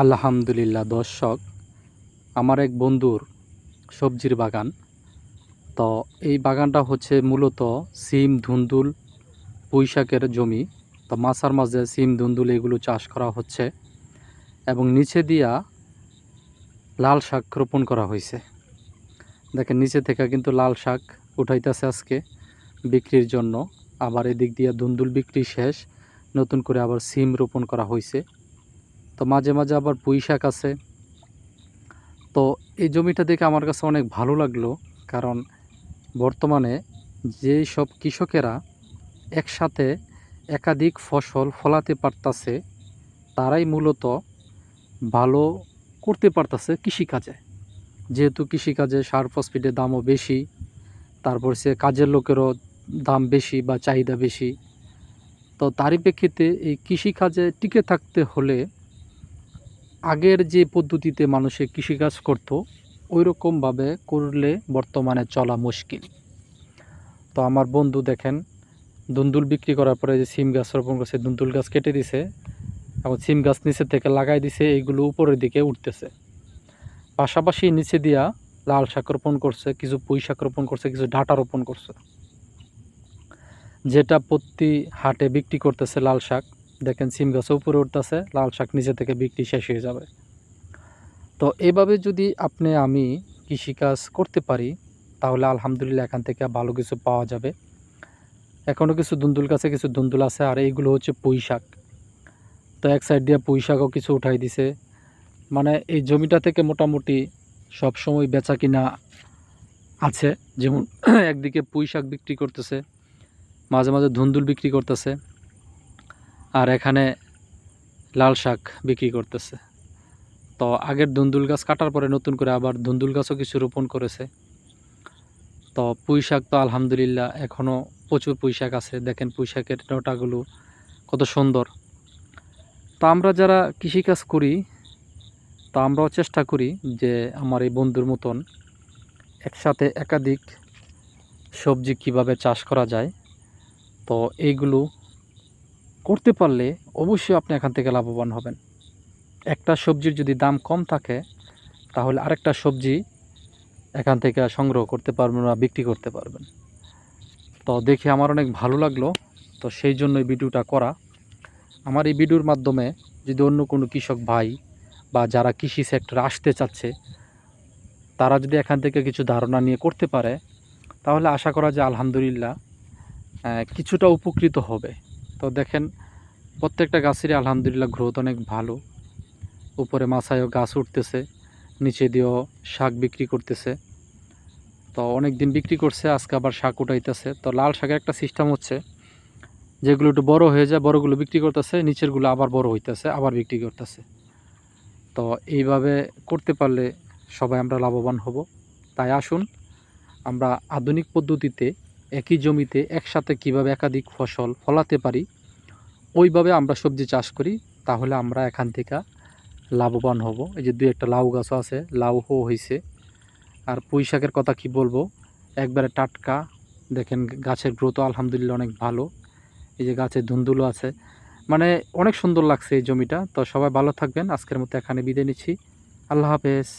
আলহামদুলিল্লাহ দর্শক, আমার এক বন্ধুর সবজির বাগান। তো এই বাগানটা হচ্ছে মূলত সিম, ধুন্দুল, পুঁইশাকের জমি। তো মাছার মাঝে সিম, ধুন্দুল এগুলো চাষ করা হচ্ছে এবং নিচে দিয়া লাল শাক রোপণ করা হয়েছে। দেখেন নিচে থেকে কিন্তু লাল শাক উঠাইতেছে আজকে বিক্রির জন্য। আবার এদিক দিয়ে ধুন্দুল বিক্রি শেষ, নতুন করে আবার সিম রোপণ করা হয়েছে। তো মাঝে মাঝে আবার পুঁইশাক আছে। তো এই জমিটা দেখে আমার কাছে অনেক ভালো লাগলো, কারণ বর্তমানে যেই সব কৃষকেরা একসাথে একাধিক ফসল ফলাতে পারতাছে, তারাই মূলত ভালো করতে পারতাছে কৃষিকাজে। যেহেতু কৃষিকাজে সার ফসফেটের দামও বেশি, তারপর সে কাজের লোকেরও দাম বেশি বা চাহিদা বেশি। তো তারই প্রেক্ষিতে এই কৃষিকাজে টিকে থাকতে হলে আগের যে পদ্ধতিতে মানুষে কৃষিকাজ করতো ওই রকমভাবে করলে বর্তমানে চলা মুশকিল। তো আমার বন্ধু দেখেন ধুন্দুল বিক্রি করার পরে যে সিম গাছ রোপণ করছে, ধুন্দুল গাছ কেটে দিছে এবং সিম গাছ নিচের থেকে লাগাই দিছে, এইগুলো উপরের দিকে উঠতেছে। পাশাপাশি নিচে দিয়া লাল শাক রোপণ করছে, কিছু পুঁই শাক রোপণ করছে, কিছু ডাঁটা রোপণ করছে, যেটা প্রতি হাটে বিক্রি করতেছে। লাল শাক দেখেন সিম গাছে উপরে উঠতেছে, লাল শাক নিচে থেকে বিক্রি শেষ হয়ে যাবে। তো এভাবে যদি আমি কৃষিকাজ করতে পারি, তাহলে আলহামদুলিল্লাহ এখান থেকে ভালো কিছু পাওয়া যাবে। এখনও কিছু ধুন্দুল গাছে কিছু ধুন্দুল আছে, আর এইগুলো হচ্ছে পুঁই শাক। তো এক সাইড দিয়ে পুঁই শাকও কিছু উঠাই দিছে। মানে এই জমিটা থেকে মোটামুটি সবসময় বেচা কিনা আছে। যেমন একদিকে পুঁই শাক বিক্রি করতেছে, মাঝে মাঝে ধুন্দুল বিক্রি করতেছে, আর এখানে লাল শাক বিক্রি করতেছে। তো আগের ধুন্দুল গাছ কাটার পরে নতুন করে আবার ধুন্দুল গাছও কিছু রোপণ করেছে। তো পুঁই শাক তো আলহামদুলিল্লাহ এখনও প্রচুর পুঁই শাক আছে। দেখেন পুঁই শাকের ডটাগুলো কত সুন্দর। তো আমরা যারা কৃষিকাজ করি, তো আমরাও চেষ্টা করি যে আমার এই বন্ধুর মতন একসাথে একাধিক সবজি কিভাবে চাষ করা যায়। তো এইগুলো করতে পারলে অবশ্যই আপনি এখান থেকে লাভবান হবেন। একটা সবজির যদি দাম কম থাকে, তাহলে আরেকটা সবজি এখান থেকে সংগ্রহ করতে পারবেন বা বিক্রি করতে পারবেন। তো দেখে আমার অনেক ভালো লাগলো। তো সেই জন্যই ভিডিওটা করা। আমার এই ভিডিওর মাধ্যমে যদি অন্য কোনো কৃষক ভাই বা যারা কৃষি সেক্টরে আসতে চাচ্ছে, তারা যদি এখান থেকে কিছু ধারণা নিয়ে করতে পারে, তাহলে আশা করা যায় আলহামদুলিল্লাহ কিছুটা উপকৃত হবে। তো দেখেন প্রত্যেকটা গাছেরই আলহামদুলিল্লাহ গ্রোথ অনেক ভালো। উপরে মাছায়ও গাছ উঠতেছে, নিচে দিয়েও শাক বিক্রি করতেছে। তো অনেক দিন বিক্রি করছে, আজকে আবার শাক উঠাইতেছে। তো লাল শাকের একটা সিস্টেম হচ্ছে, যেগুলো একটু বড় হয়ে যায় বড়গুলো বিক্রি করতেছে, নিচেরগুলো আবার বড় হইতেছে আবার বিক্রি করতেছে। তো এইভাবে করতে পারলে সবাই আমরা লাভবান হব। তাই আসুন আমরা আধুনিক পদ্ধতিতে একই জমিতে একসাথে কিভাবে একাধিক ফসল ফলাতে পারি, ওইভাবে আমরা সবজি চাষ করি। তাহলে আমরা এখান থেকে লাভবান হব। এই যে দুই একটা লাউ গাছও আছে, লাউ হয়েছে। আর পুঁই শাকের কথা কি বলবো, একবারে টাটকা। দেখেন গাছের গ্রোথও আলহামদুলিল্লাহ অনেক ভালো। এই যে গাছের ধুন্দুলও আছে, মানে অনেক সুন্দর লাগছে এই জমিটা। তো সবাই ভালো থাকবেন। আজকের মতো এখানে বিদায় নিচ্ছি। আল্লাহ হাফেজ।